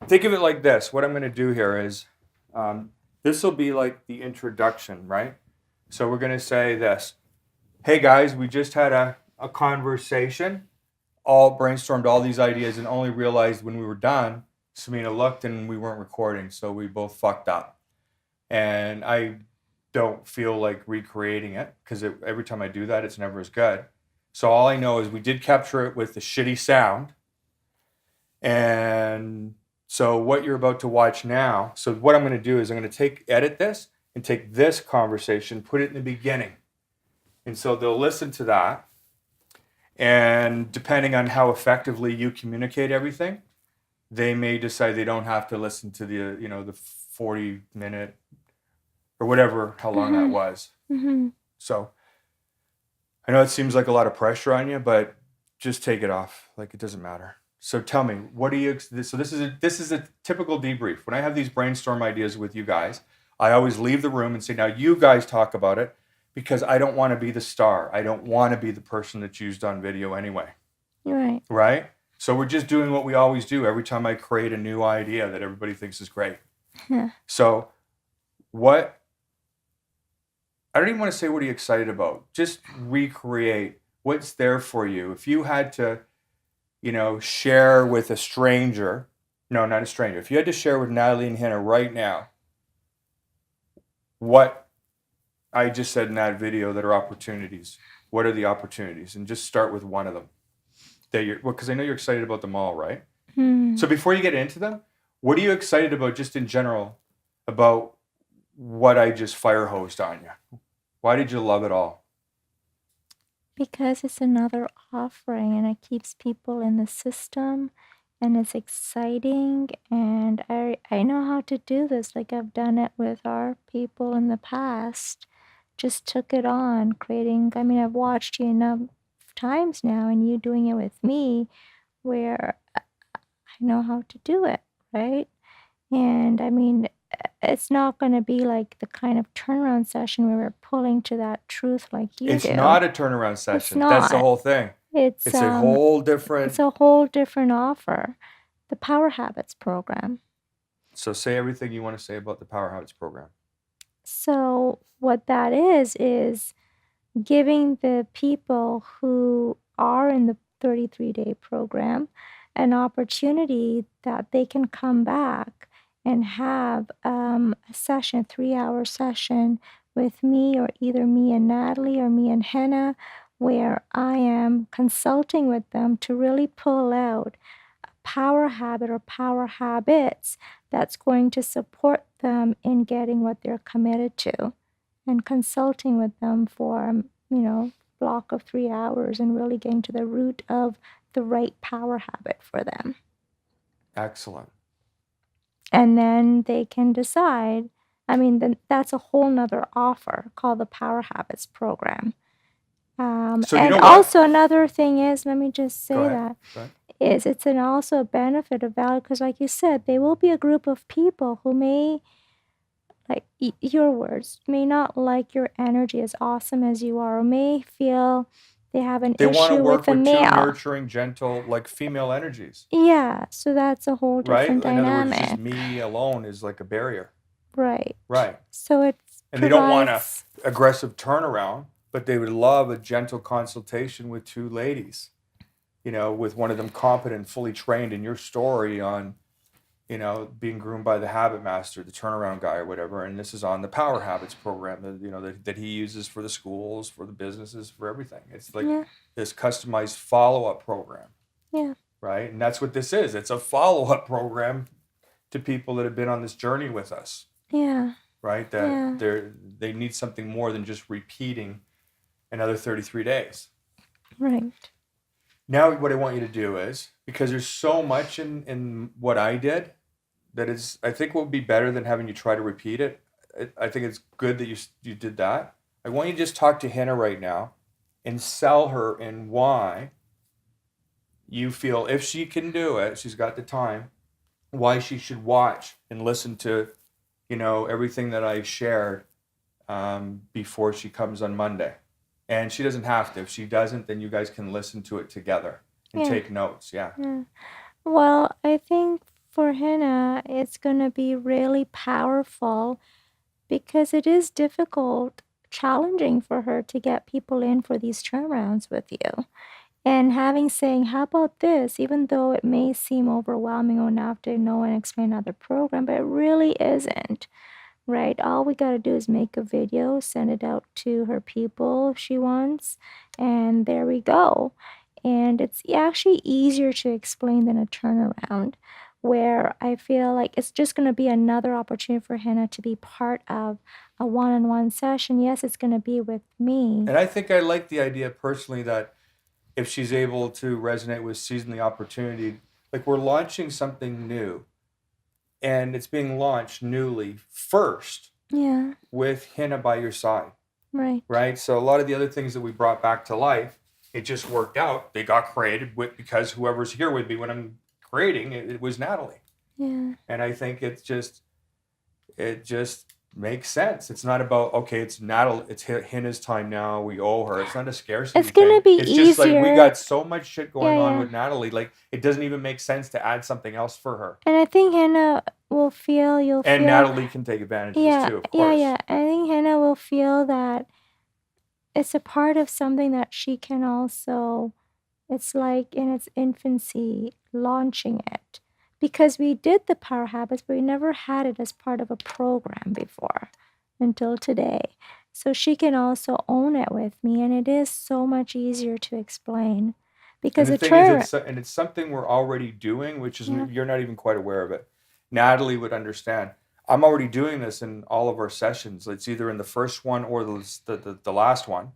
think of it like this. What I'm going to do here is this will be like the introduction, right? So we're going to say this. Hey guys, we just had a conversation, all brainstormed all these ideas, and only realized when we were done, Samina looked and we weren't recording. So we both fucked up. And I don't feel like recreating it because every time I do that, it's never as good. So all I know is we did capture it with the shitty sound. And so what you're about to watch now, so what I'm going to do is I'm going to edit this and take this conversation, put it in the beginning. And so they'll listen to that. And depending on how effectively you communicate everything, they may decide they don't have to listen to the 40-minute or whatever, how long that was. Mm-hmm. So I know it seems like a lot of pressure on you, but just take it off. Like, it doesn't matter. So tell me, what do you? So this is a typical debrief. When I have these brainstorm ideas with you guys, I always leave the room and say, now you guys talk about it, because I don't want to be the star. I don't want to be the person that's used on video anyway. Right. Right? So we're just doing what we always do every time I create a new idea that everybody thinks is great. Yeah. So what? I don't even want to say what are you excited about. Just recreate what's there for you. If you had to, share with a stranger, no, not a stranger. If you had to share with Natalie and Hannah right now, what I just said in that video that are opportunities, what are the opportunities? And just start with one of them. Because I know you're excited about them all, right? Hmm. So before you get into them, what are you excited about just in general about what I just fire hosed on you? Why did you love it all? Because it's another offering and it keeps people in the system and it's exciting, and I know how to do this. Like, I've done it with our people in the past. Just took it on creating. I mean, I've watched you enough times now and you doing it with me where I know how to do it, right? And I mean, it's not going to be like the kind of turnaround session where we're pulling to that truth like you It's do. not a turnaround It's session. That's the not. whole thing. It's It's a whole it's different. a whole different offer. The Power Habits program. So say everything you want to say about the Power Habits program. So what that is giving the people who are in the 33-day program an opportunity that they can come back and have a session, a 3-hour session with me, or either me and Natalie or me and Henna, where I am consulting with them to really pull out a power habit or power habits that's going to support them in getting what they're committed to, and consulting with them for, block of 3 hours and really getting to the root of the right power habit for them. Excellent. And then they can decide. I mean, then that's a whole nother offer called the Power Habits program. So you And know what? also another thing is, let me just Go say ahead. that, is it's also a benefit of value because, like you said, they will be a group of people who may, like your words, may not like your energy as awesome as you are, or may feel they have an They want to issue work with a with two male. nurturing, gentle, like female energies, Yeah, so that's a whole right? different In other words, just dynamic. me alone is like a barrier, Right. right? So it And they don't want a provides. aggressive turnaround, but they would love a gentle consultation with two ladies, with one of them competent, fully trained in your story on, being groomed by the habit master, the turnaround guy or whatever. And this is on the Power Habits program that he uses for the schools, for the businesses, for everything. It's like Yeah. this customized follow-up program, Yeah. right? And that's what this is. It's a follow-up program to people that have been on this journey with us, Yeah. right? Yeah. That they need something more than just repeating another 33 days. Right. Now, what I want you to do is, because there's so much in what I did that is, I think, will be better than having you try to repeat it. I think it's good that you did that. I want you to just talk to Hannah right now and sell her in why you feel, if she can do it, she's got the time, why she should watch and listen to, everything that I shared before she comes on Monday. And she doesn't have to. If she doesn't, then you guys can listen to it together and Yeah. take notes. Yeah. Yeah. Well, I think for Hannah, it's going to be really powerful because it is difficult, challenging for her to get people in for these turnarounds with you. And having saying, how about this, even though it may seem overwhelming enough to know and explain another program, but it really isn't, right? All we got to do is make a video, send it out to her people if she wants, and there we go. And it's actually easier to explain than a turnaround, where I feel like it's just going to be another opportunity for Hannah to be part of a one-on-one session. Yes, it's going to be with me. And I think I like the idea personally that if she's able to resonate with seizing the opportunity, like we're launching something new and it's being launched newly first Yeah, with Hannah by your side, right. right? So a lot of the other things that we brought back to life, it just worked out. They got created with because whoever's here with me when I'm creating it was Natalie. Yeah. And I think it just makes sense. It's not about okay, it's Natalie, it's Hannah's time now. We owe her. It's not a scarcity It's gonna thing. be It's just like we easier. got so much shit going Yeah, on yeah. with Natalie. Like it doesn't even make sense to add something else for her. And I think Hannah will feel, you'll And feel, Natalie can take advantage of this yeah, too, of yeah, course. yeah. I think Hannah will feel that it's a part of something that she can also, it's like in its infancy, launching it. Because we did the Power Habits, but we never had it as part of a program before until today. So she can also own it with me, and it is so much easier to explain. Because And a the thing turn, is, it's something we're already doing, which is yeah, you're not even quite aware of it. Natalie would understand. I'm already doing this in all of our sessions. It's either in the first one or the last one.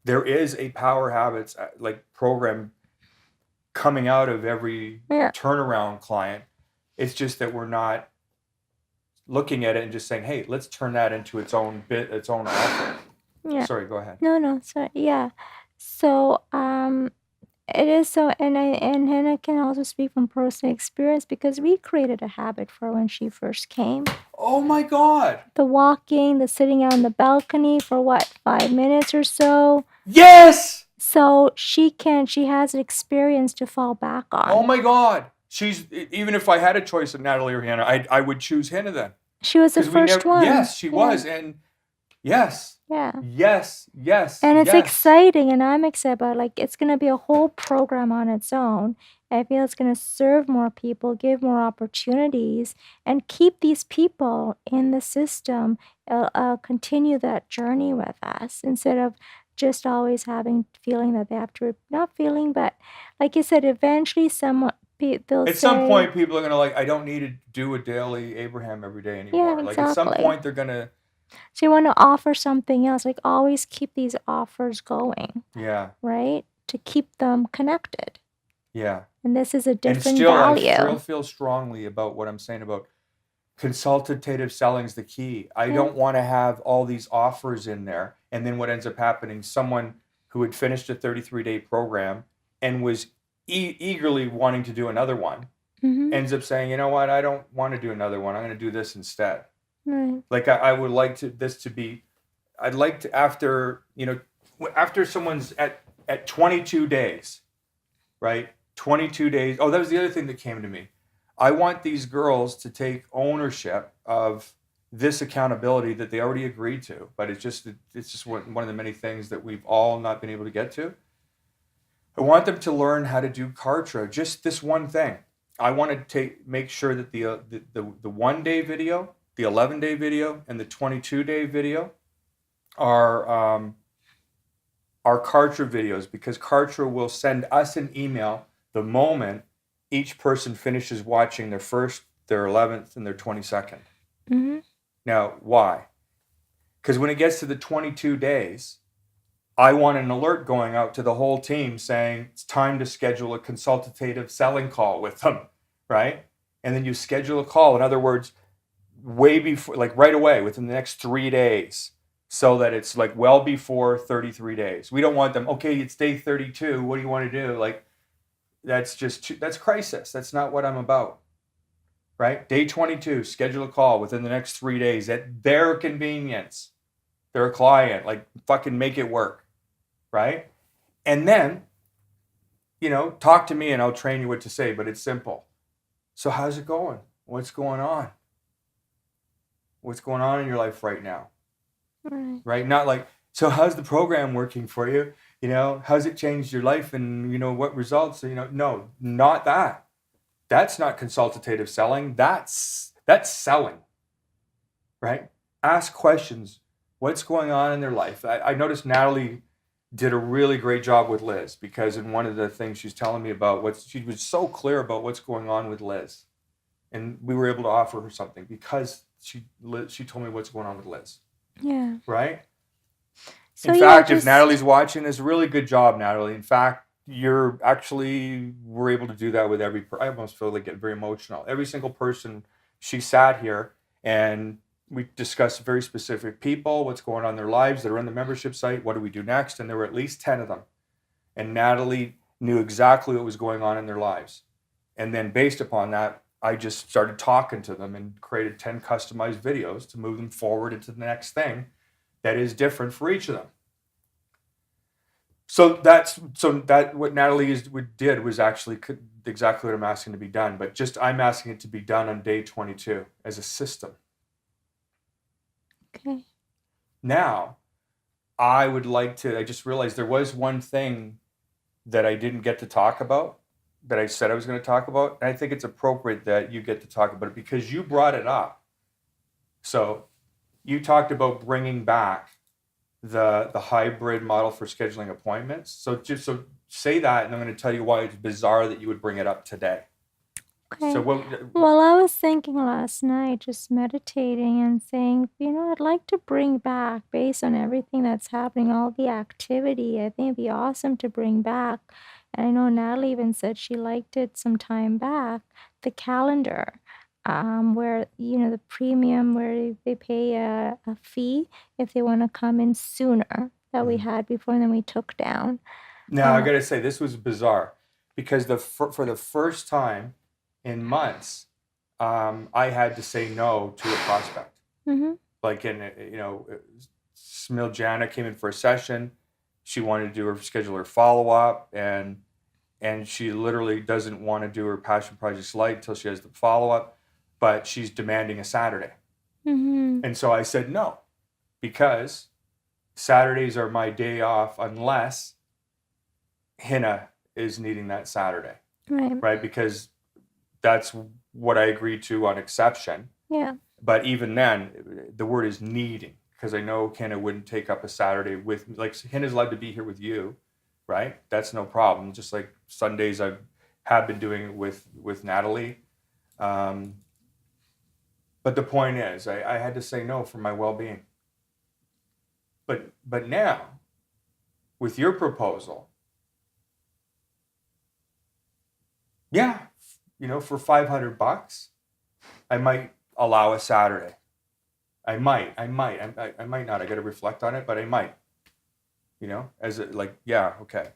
There is a Power Habits like program coming out of every yeah, turnaround client. It's just that we're not looking at it and just saying, "Hey, let's turn that into its own bit, its own offer." yeah. Sorry, go ahead. No, sorry, yeah. So, it is so, and Hannah can also speak from personal experience because we created a habit for when she first came. Oh my God! The walking, the sitting out on the balcony for what, 5 minutes or so. Yes! So she has an experience to fall back on. Oh my God! She's even if I had a choice of Natalie or Hannah, I would choose Hannah then. She was the 'Cause we first never, one. yes, she Yeah. was, and yes, Yeah. yes, And it's yes. exciting, and I'm excited about it. Like, it's going to be a whole program on its own. I feel it's going to serve more people, give more opportunities, and keep these people in the system, continue that journey with us instead of just always feeling that they have to, not feeling, but like you said, eventually someone, they'll At say, some point, people are gonna like, I don't need to do a daily Abraham every day anymore. yeah, Like at some exactly. point, they're gonna, So you want to offer something else, like always keep these offers going, yeah, right? To keep them connected. yeah. And this is a And different still, I value. still feel strongly about what I'm saying about consultative selling is the key. I Yeah. don't want to have all these offers in there, and then what ends up happening, someone who had finished a 33-day program and was eagerly wanting to do another one Mm-hmm. ends up saying, you know what, I don't want to do another one. I'm going to do this instead. Right. Like I would like this to be, I'd like to after someone's at 22 days, right? 22 days. Oh, that was the other thing that came to me. I want these girls to take ownership of this accountability that they already agreed to, but it's just one of the many things that we've all not been able to get to. I want them to learn how to do Kartra, just this one thing. I want to make sure that the 1 day video, the 11-day video, and the 22-day video are Kartra videos, because Kartra will send us an email the moment each person finishes watching their first, their 11th, and their 22nd. Mm-hmm. Now, why? Because when it gets to the 22 days, I want an alert going out to the whole team saying it's time to schedule a consultative selling call with them, right? And then you schedule a call. In other words, way before, like right away, within the next 3 days, so that it's like well before 33 days. We don't want them, okay, it's day 32. What do you want to do? Like, that's crisis. That's not what I'm about, right? Day 22, schedule a call within the next 3 days at their convenience. They're a client, like fucking make it work, right? And then, talk to me and I'll train you what to say, but it's simple. So how's it going? What's going on? What's going on in your life right now? Right. Right? Not like, so how's the program working for you? You know, how's it changed your life and, you know, what results? You know, no, not that. That's not consultative selling. That's selling, right? Ask questions. What's going on in their life? I noticed Natalie did a really great job with Liz, because in one of the things she's telling me about, she was so clear about what's going on with Liz, and we were able to offer her something because she told me what's going on with Liz, Yeah. right? So In yeah, fact, if just Natalie's watching, it's a really good job, Natalie. In fact, we're able to do that with I almost feel like get very emotional. Every single person, she sat here and we discussed very specific people, what's going on in their lives that are in the membership site, what do we do next? And there were at least 10 of them. And Natalie knew exactly what was going on in their lives. And then based upon that, I just started talking to them and created 10 customized videos to move them forward into the next thing that is different for each of them. So that what Natalie did was actually exactly what I'm asking to be done, but just I'm asking it to be done on day 22 as a system. okay. Now, I just realized there was one thing that I didn't get to talk about that I said I was going to talk about. And I think it's appropriate that you get to talk about it because you brought it up. So you talked about bringing back the hybrid model for scheduling appointments. So say that, and I'm going to tell you why it's bizarre that you would bring it up today. So Okay. what? Well, I was thinking last night, just meditating and saying, I'd like to bring back, based on everything that's happening, all the activity. I think it'd be awesome to bring back. And I know Natalie even said she liked it some time back, the calendar, where, the premium, where they pay a fee if they want to come in sooner, that we had before, and then we took down. Now I got to say this was bizarre because for the first time in months, I had to say no to a prospect. Mm-hmm. Like Smiljana came in for a session. She wanted to schedule her follow up, and she literally doesn't want to do her passion projects light until she has the follow up, but she's demanding a Saturday. Mm-hmm. And so I said no, because Saturdays are my day off unless Hina is needing that Saturday, Right. right? Because that's what I agreed to on exception. Yeah. But even then, the word is needing, because I know Hina wouldn't take up a Saturday with me. Like, Hina's allowed to be here with you, right? That's no problem. Just like Sundays, I have been doing it with Natalie. But the point is, I had to say no for my well-being. But now, with your proposal, yeah, for $500, I might allow a Saturday. I might not. I got to reflect on it, but I might. Yeah, okay.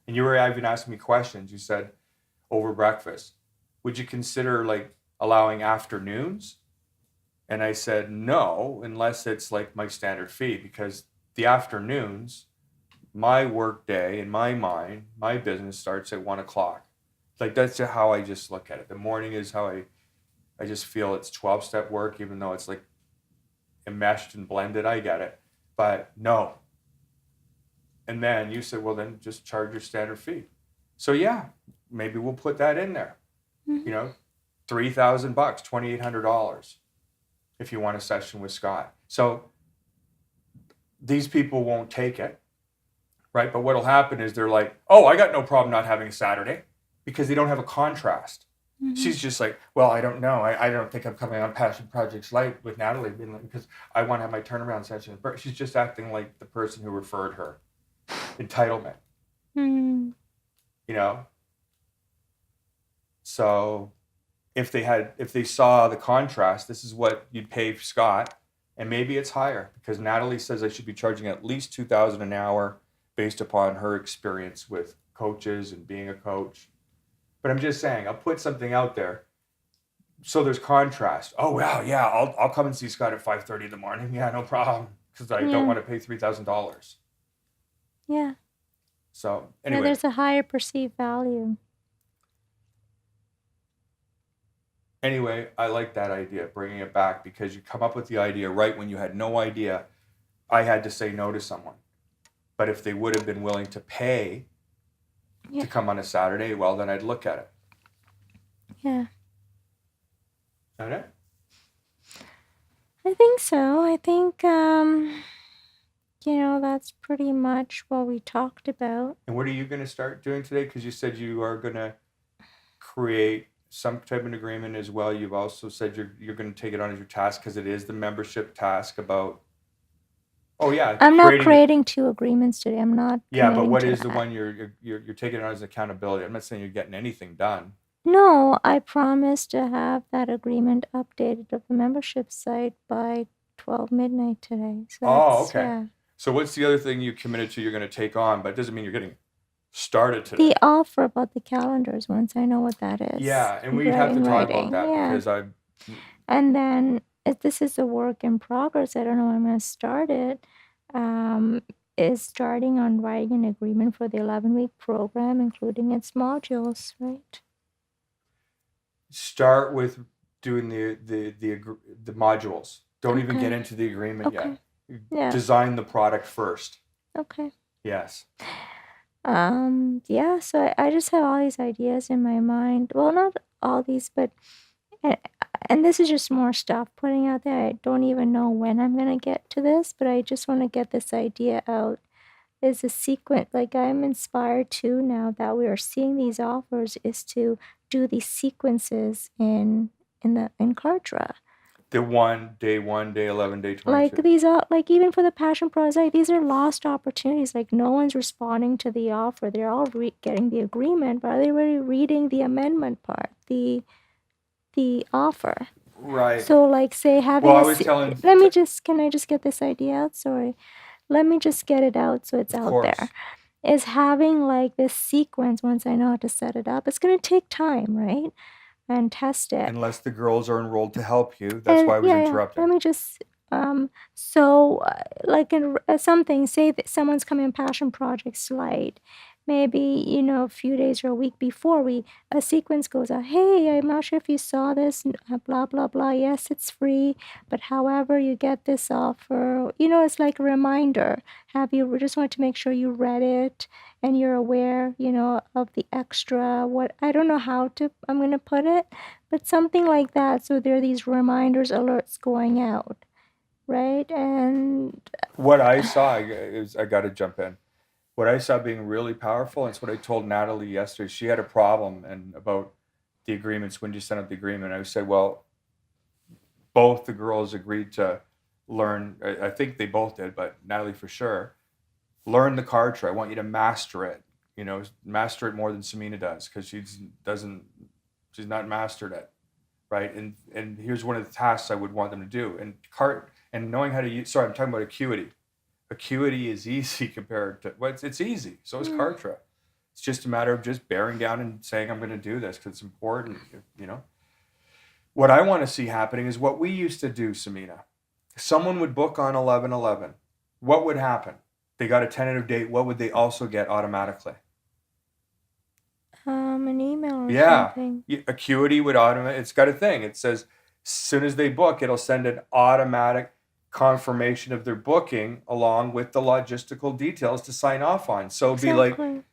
And you were even asking me questions. You said over breakfast, would you consider like allowing afternoons? And I said no, unless it's like my standard fee, because the afternoons, my work day in my mind, my business starts at 1 o'clock. Like, that's how I just look at it. The morning is how I just feel it's 12-step work, even though it's like enmeshed and blended. I get it, but no. And then you said, well, then just charge your standard fee. So yeah, maybe we'll put that in there. Mm-hmm. $3,000, $2,800, if you want a session with Scott. So these people won't take it, right? But what'll happen is they're like, oh, I got no problem not having a Saturday, because they don't have a contrast. Mm-hmm. She's just like, well, I don't know. I don't think I'm coming on Passion Projects Light with Natalie, because I want to have my turnaround session. She's just acting like the person who referred her. Entitlement. Mm-hmm. So if they saw the contrast, this is what you'd pay Scott, and maybe it's higher, because Natalie says I should be charging at least $2,000 an hour based upon her experience with coaches and being a coach. But I'm just saying, I'll put something out there so there's contrast. Oh wow, yeah, I'll come and see Scott at 5:30 in the morning. Yeah, no problem, because I don't want to pay $3,000. Yeah. So Yeah, anyway, there's a higher perceived value. Anyway, I like that idea, bringing it back, because you come up with the idea right when you had no idea I had to say no to someone. But if they would have been willing to pay Yeah. to come on a Saturday, well, then I'd look at it. Yeah. Is that it? I think so. I think, that's pretty much what we talked about. And what are you going to start doing today? Because you said you are going to create some type of agreement as well. You've also said you're going to take it on as your task, because it is the membership task about. Oh yeah, I'm not creating 2 agreements today. I'm not. Yeah, but committing what to is the that. one you're taking on as accountability? I'm not saying you're getting anything done. No, I promised to have that agreement updated of the membership site by 12 midnight today. So Oh, that's, okay. yeah. So what's the other thing you committed to you're going to take on, but it doesn't mean you're getting started today? The offer about the calendars, once I know what that is. Yeah, and we'd have to in talk writing, about that, yeah. because And then, if this is a work in progress, I don't know when I'm going to start it, is starting on writing an agreement for the 11-week program, including its modules, right? start with doing the modules. Don't even Okay. get into the agreement Okay. yet. Yeah. Design the product first. Okay. Yes. Yeah, so I just have all these ideas in my mind. Well, not all these, but and this is just more stuff putting out there. I don't even know when I'm gonna get to this, but I just want to get this idea out. Is a sequence, like I'm inspired to, now that we are seeing these offers, is to do these sequences in Kartra. The day 1, day 11, day 22. Like these are, like, even for the passion project, these are lost opportunities. Like no one's responding to the offer. They're all getting the agreement, but are they really reading the amendment part, the offer? Right. So like, say having Well, I was telling. can I just get this idea out? Sorry. Let me just get it out so it's Of out course. there. Is having like this sequence, once I know how to set it up, it's going to take time, right? And test it. Unless the girls are enrolled to help you. That's why I was interrupting. Let me just, so like in something, say that someone's coming in passion project slide, maybe, a few days or a week before a sequence goes out. Hey, I'm not sure if you saw this, blah, blah, blah. Yes, it's free, but however, you get this offer, it's like a reminder. We just want to make sure you read it and you're aware, of the extra, I don't know how I'm going to put it, but something like that. So there are these reminders, alerts going out, right? And what I saw is, I got to jump in. What I saw being really powerful, and it's what I told Natalie yesterday. She had a problem and about the agreements when you sent out the agreement. I said, well, both the girls agreed to learn. I think they both did, but Natalie for sure. Learn the Kartra. I want you to master it. Master it more than Samina does, because she's not mastered it, right? And here's one of the tasks I would want them to do. And knowing how to use. Sorry, I'm talking about Acuity. Acuity is easy compared to. Well, it's easy. So is Kartra. It's just a matter of just bearing down and saying, I'm going to do this because it's important. What I want to see happening is what we used to do, Samina. Someone would book on 11/11. What would happen? They got a tentative date. What would they also get automatically? an email or Yeah. something. Acuity would automate. It's got a thing. It says, as soon as they book, it'll send an automatic confirmation of their booking along with the logistical details to sign off on. So it'd be like, Exactly.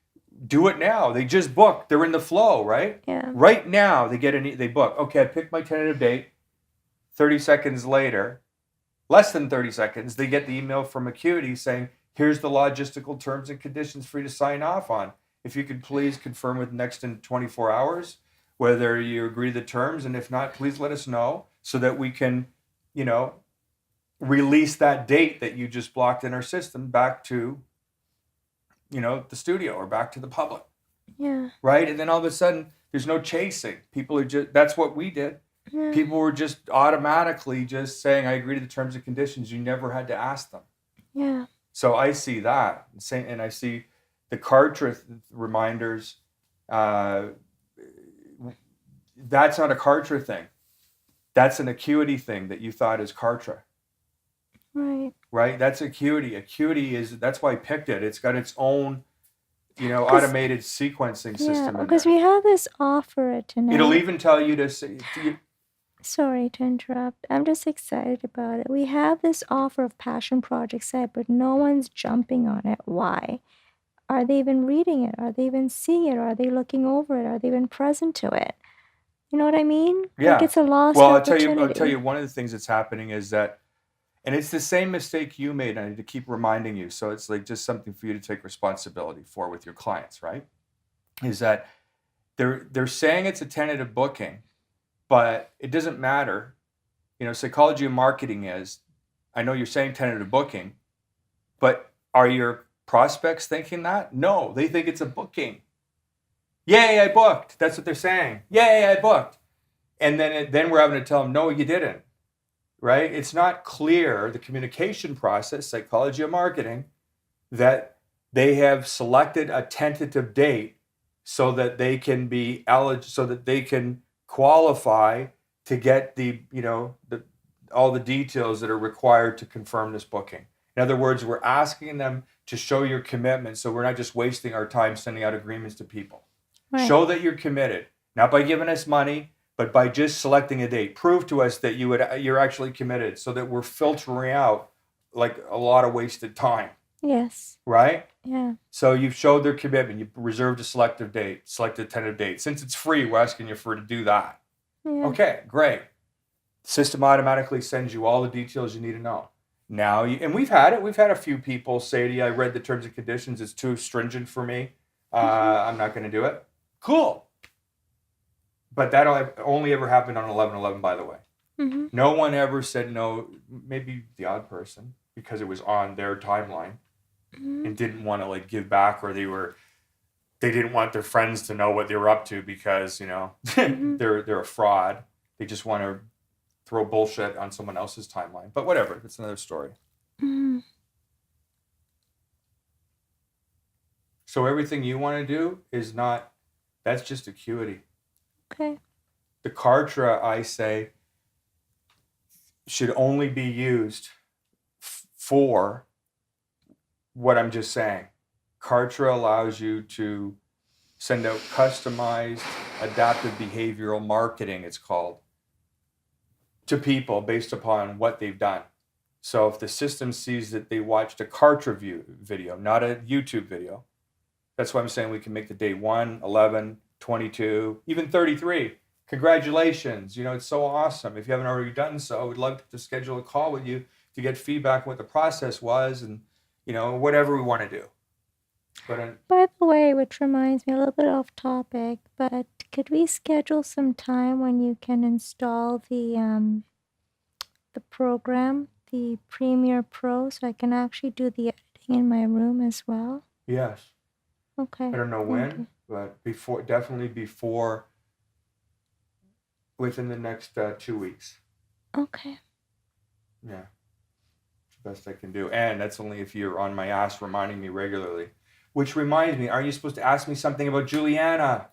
do it now. They just booked. They're in the flow, right? Yeah. Right now, they book. Okay, I picked my tentative date. 30 seconds later, less than 30 seconds, they get the email from Acuity saying, here's the logistical terms and conditions for you to sign off on. If you could please confirm with next in 24 hours whether you agree to the terms, and if not, please let us know so that we can, release that date that you just blocked in our system back to, the studio or back to the public. Yeah. Right? And then all of a sudden, there's no chasing. People are that's what we did. Yeah. People were just automatically just saying, I agree to the terms and conditions. You never had to ask them. Yeah. So I see that. And I see the Kartra reminders. That's not a Kartra thing. That's an Acuity thing that you thought is Kartra. Right. Right? That's Acuity. Acuity that's why I picked it. It's got its own, automated sequencing system. Yeah, because we have this offer at tonight. It'll even tell you to say, Sorry to interrupt. I'm just excited about it. We have this offer of passion project site, but no one's jumping on it. Why? Are they even reading it? Are they even seeing it? Are they looking over it? Are they even present to it? You know what I mean? Like Yeah. it's a lost Well, I'll tell you opportunity. one of the things that's happening is that, and it's the same mistake you made. And I need to keep reminding you. So it's like just something for you to take responsibility for with your clients, right? Is that they're saying it's a tentative booking, but it doesn't matter. You know, psychology of marketing is, I know you're saying tentative booking, but are your prospects thinking that? No, they think it's a booking. Yay, I booked. That's what they're saying. Yay, I booked. And then we're having to tell them, no, you didn't. Right? It's not clear, the communication process, psychology of marketing, that they have selected a tentative date so that they can be eligible, so that they can qualify to get all the details that are required to confirm this booking. In other words, we're asking them to show your commitment, so we're not just wasting our time sending out agreements to people. Right. Show that you're committed, not by giving us money, but by just selecting a date. Prove to us that you're actually committed, so that we're filtering out like a lot of wasted time. Yes. Right? Yeah. So you've showed their commitment. You've reserved a selected tentative date. Since it's free, we're asking you to do that. Yeah. Okay, great. System automatically sends you all the details you need to know. Now, and we've had a few people say to you, I read the terms and conditions. It's too stringent for me. I'm not going to do it. Cool. But that only ever happened on 11/11, by the way. Mm-hmm. No one ever said no, maybe the odd person, because it was on their timeline. Mm-hmm. And didn't want to like give back, or they didn't want their friends to know what they were up to because Mm-hmm. they're a fraud. They just want to throw bullshit on someone else's timeline. But whatever, that's another story. Mm-hmm. So everything you want to do is not, that's just acuity. Okay. The Kartra, I say, should only be used for what I'm just saying. Kartra allows you to send out customized adaptive behavioral marketing, it's called, to people based upon what they've done. So if the system sees that they watched a Kartra video, not a YouTube video, that's why I'm saying we can make the date 1, 11, 22, even 33. Congratulations. It's so awesome. If you haven't already done so, we'd love to schedule a call with you to get feedback on what the process was and, whatever we want to do. But By the way, which reminds me a little bit off topic, but could we schedule some time when you can install the program, the Premiere Pro, so I can actually do the editing in my room as well? yes, Okay. I don't know when, but definitely before, within the next 2 weeks. Okay. Yeah, it's the best I can do. And that's only if you're on my ass reminding me regularly. Which reminds me, aren't you supposed to ask me something about Juliana?